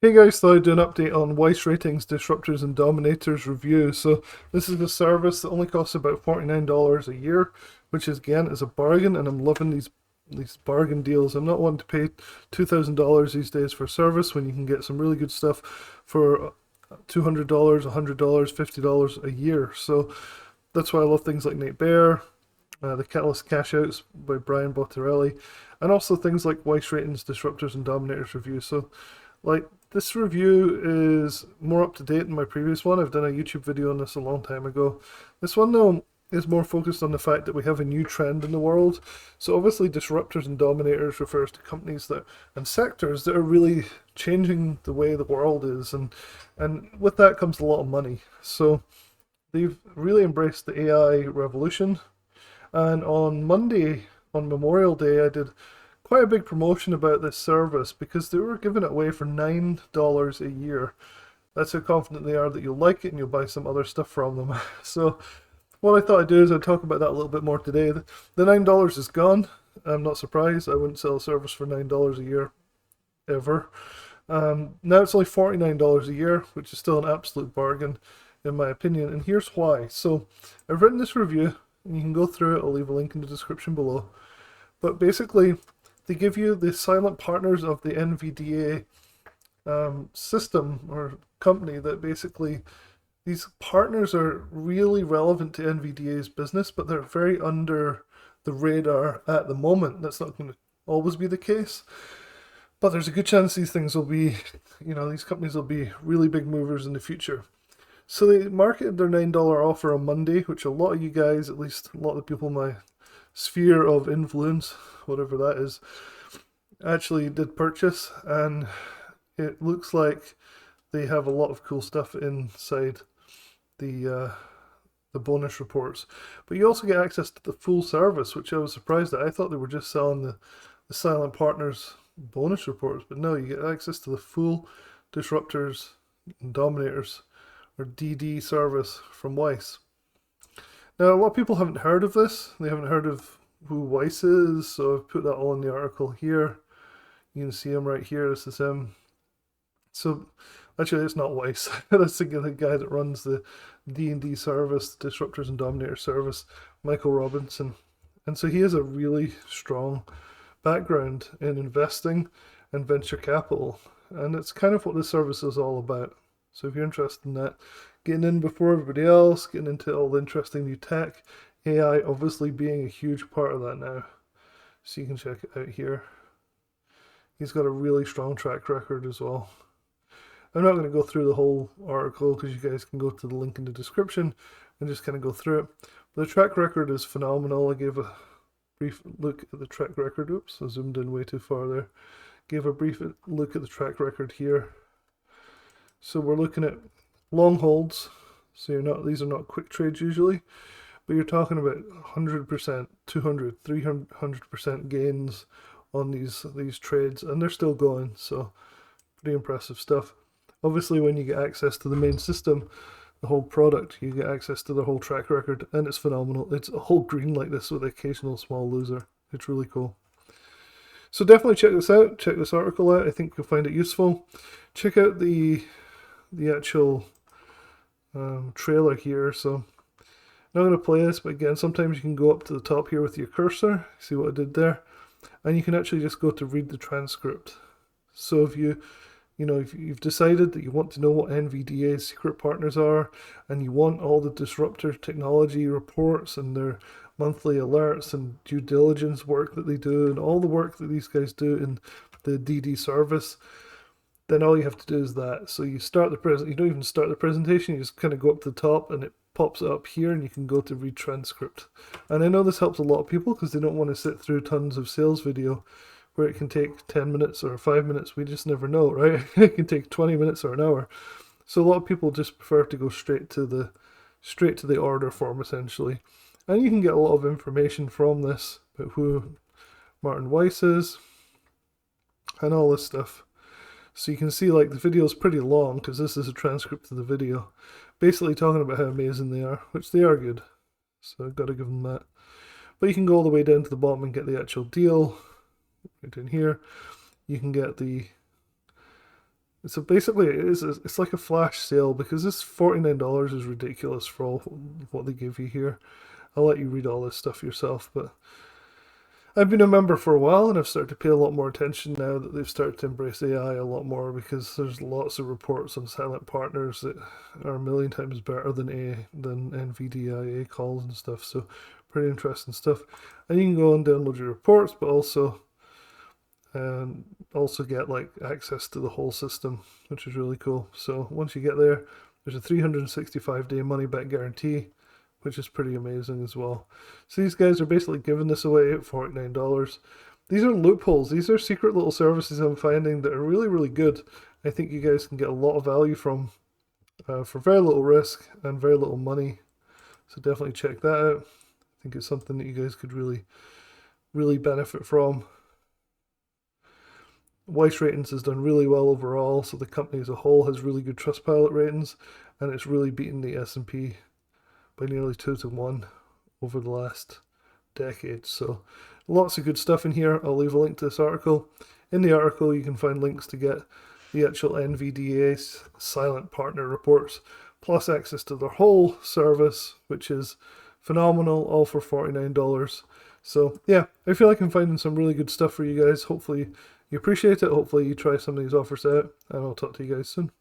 Hey guys, thought I'd do an update on Weiss ratings, Disruptors, and Dominators review. So this is a service that only costs about $49 a year, which is, again is a bargain, and I'm loving these bargain deals. I'm not wanting to pay $2,000 these days for service when you can get some really good stuff for $200, $100, $50 a year. So that's why I love things like Nate Bear, the Catalyst Cash Outs by Brian Bottarelli, and also things like Weiss ratings, Disruptors, and Dominators review. So like, this review is more up to date than my previous one. I've done a YouTube video on this a long time ago. This one, though, is more focused on the fact that we have a new trend in the world. So obviously Disruptors and Dominators refers to companies that and sectors that are really changing the way the world is, and with that comes a lot of money. So they've really embraced the AI revolution. And on Monday, on Memorial Day, I did quite a big promotion about this service because they were giving it away for $9 a year. That's how confident they are that you'll like it and you'll buy some other stuff from them. So what I thought I'd do is I'd talk about that a little bit more today. The $9 is gone. I'm not surprised. I wouldn't sell a service for $9 a year ever. Now it's only $49 a year, which is still an absolute bargain in my opinion, and here's why. So I've written this review and you can go through it. I'll leave a link in the description below. But basically, they give you the silent partners of the NVDA system or company that basically these partners are really relevant to NVDA's business, but they're very under the radar at the moment. That's not going to always be the case, but there's a good chance these things will be, these companies will be really big movers in the future. So they marketed their $9 offer on Monday, which a lot of you guys, at least a lot of the people in my sphere of influence, whatever that is, actually did purchase, and it looks like they have a lot of cool stuff inside the bonus reports. But you also get access to the full service, which I was surprised at. I thought they were just selling the silent partners bonus reports, but no, you get access to the full Disruptors and Dominators, or DD service from Weiss. Now, a lot of people haven't heard of this. They haven't heard of who Weiss is, so I've put that all in the article here. You can see him right here. This is him. So, actually, it's not Weiss. That's the guy that runs the D&D service, the Disruptors and Dominator service, Michael Robinson. And so he has a really strong background in investing and venture capital. And it's kind of what this service is all about. So if you're interested in that, getting in before everybody else, getting into all the interesting new tech, AI obviously being a huge part of that now. So you can check it out here. He's got a really strong track record as well. I'm not going to go through the whole article because you guys can go to the link in the description and just kind of go through it. But the track record is phenomenal. I gave a brief look at the track record. Oops, I zoomed in way too far there. Gave a brief look at the track record here. So we're looking at long holds. So these are not quick trades usually, but you're talking about 100%, 200, 300% gains on these trades, and they're still going. So pretty impressive stuff. Obviously, when you get access to the main system, the whole product, you get access to the whole track record, and it's phenomenal. It's a whole green like this with occasional small loser. It's really cool. So definitely check this out. Check this article out. I think you'll find it useful. Check out the actual trailer here. So I'm not going to play this, but again, sometimes you can go up to the top here with your cursor. See what I did there? And you can actually just go to read the transcript. So if if you've decided that you want to know what NVDA's secret partners are, and you want all the disruptor technology reports and their monthly alerts and due diligence work that they do, and all the work that these guys do in the DD service, then all you have to do is that. So you don't even start the presentation, you just kind of go up to the top and it pops up here and you can go to read transcript. And I know this helps a lot of people because they don't want to sit through tons of sales video where it can take 10 minutes or 5 minutes. We just never know, right? It can take 20 minutes or an hour. So a lot of people just prefer to go straight to the order form essentially. And you can get a lot of information from this about who Martin Weiss is and all this stuff. So you can see like the video is pretty long because this is a transcript of the video, basically talking about how amazing they are, which they are good. So I've got to give them that. But you can go all the way down to the bottom and get the actual deal right in here. You can get the So basically, it's like a flash sale because this $49 is ridiculous for all what they give you here. I'll let you read all this stuff yourself, but I've been a member for a while and I've started to pay a lot more attention now that they've started to embrace AI a lot more because there's lots of reports on silent partners that are a million times better than NVDIA calls and stuff. So pretty interesting stuff. And you can go and download your reports, but also get like access to the whole system, which is really cool. So once you get there, there's a 365-day money back guarantee, which is pretty amazing as well. So these guys are basically giving this away at $49. These are loopholes. These are secret little services I'm finding that are really, really good. I think you guys can get a lot of value from for very little risk and very little money. So definitely check that out. I think it's something that you guys could really, really benefit from. Weiss Ratings has done really well overall, so the company as a whole has really good Trustpilot ratings, and it's really beaten the S&P by nearly 2 to 1 over the last decade. So lots of good stuff in here. I'll leave a link to this article. In the article, you can find links to get the actual NVDA's silent partner reports, plus access to their whole service, which is phenomenal, all for $49. So yeah, I feel like I'm finding some really good stuff for you guys. Hopefully you appreciate it. Hopefully you try some of these offers out, and I'll talk to you guys soon.